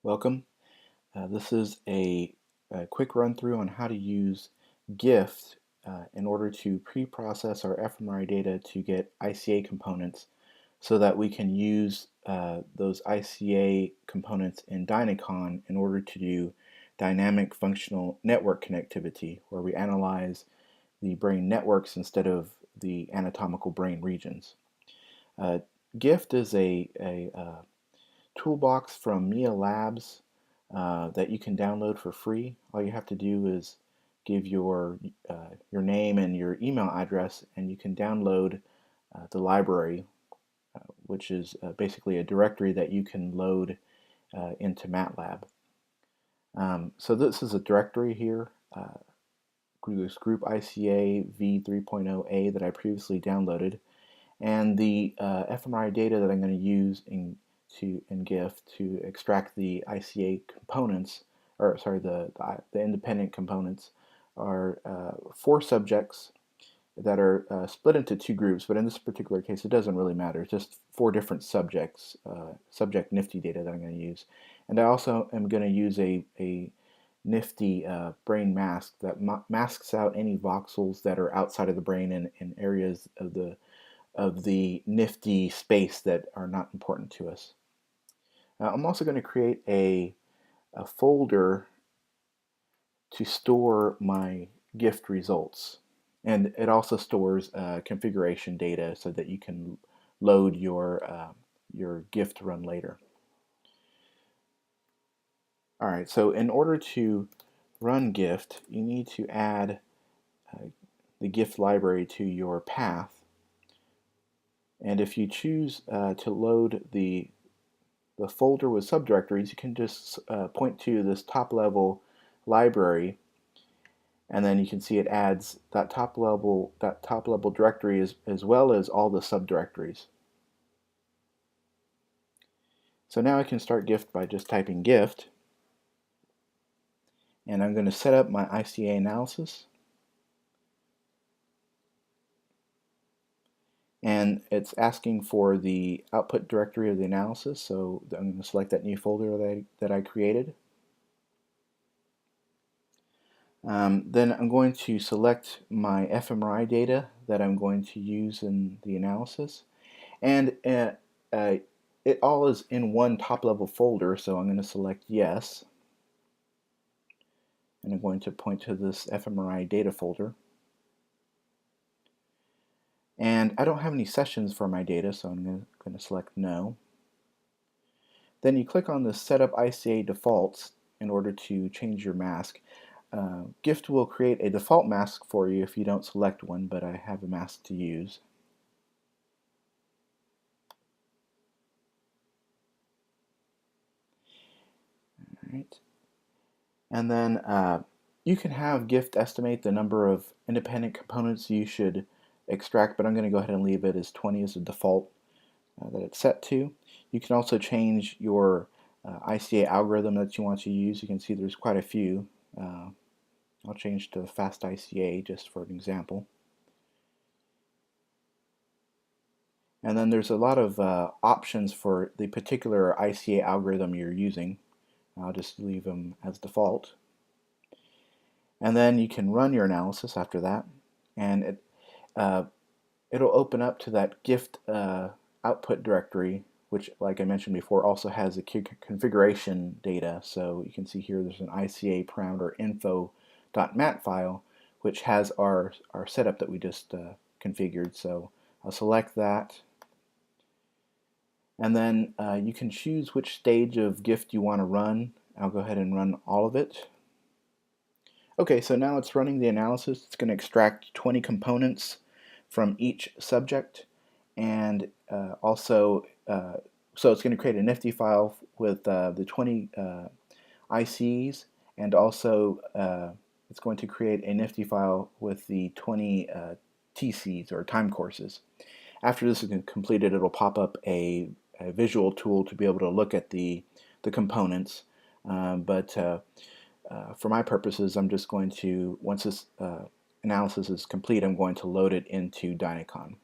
Welcome. This is a quick run through on how to use GIFT in order to pre-process our fMRI data to get ICA components so that we can use those ICA components in Dynacon in order to do dynamic functional network connectivity, where we analyze the brain networks instead of the anatomical brain regions. Uh, GIFT is a toolbox from Mia Labs that you can download for free. All you have to do is give your name and your email address, and you can download the library, which is basically a directory that you can load into MATLAB. So this is a directory here, this group ICA v3.0a that I previously downloaded, and the fMRI data that I'm going to use in GIF to extract the ICA components, or sorry, the independent components, are 4 subjects that are split into 2 groups, but in this particular case it doesn't really matter. It's just 4 different subjects, subject nifty data that I'm going to use. And I also am going to use a nifty brain mask that masks out any voxels that are outside of the brain and in areas of the nifty space that are not important to us. Now, I'm also going to create a folder to store my GIFT results, and it also stores configuration data so that you can load your GIFT run later. All right, so in order to run GIFT, you need to add the GIFT library to your path. And if you choose to load the folder with subdirectories, you can just point to this top level library, and then you can see it adds that top level directory as well as all the subdirectories. So now I can start GIFT by just typing GIFT, and I'm going to set up my ICA analysis. And it's asking for the output directory of the analysis, so I'm going to select that new folder that I created. Then I'm going to select my fMRI data that I'm going to use in the analysis, and it all is in one top-level folder, so I'm going to select yes, and I'm going to point to this fMRI data folder. And I don't have any sessions for my data, so I'm going to select no. Then you click on the Setup ICA Defaults in order to change your mask. GIFT will create a default mask for you if you don't select one, but I have a mask to use. All right. And then you can have GIFT estimate the number of independent components you should extract, but I'm going to go ahead and leave it as 20 as the default that it's set to. You can also change your ICA algorithm that you want to use. You can see there's quite a few. I'll change to fast ICA just for an example. And then there's a lot of options for the particular ICA algorithm you're using. I'll just leave them as default. And then you can run your analysis after that, and it'll open up to that GIFT output directory, which, like I mentioned before, also has the configuration data. So you can see here there's an ICA parameter info.mat file, which has our setup that we just configured. So I'll select that, and then you can choose which stage of GIFT you want to run. I'll go ahead and run all of it. Okay, so now it's running the analysis. It's going to extract 20 components from each subject, and also so it's going to create a nifty file with the 20 ICs, and also it's going to create a nifty file with the 20 TCs, or time courses. After this is completed, it'll pop up a visual tool to be able to look at the components, but for my purposes, I'm just going to, once this analysis is complete, I'm going to load it into Dynacon.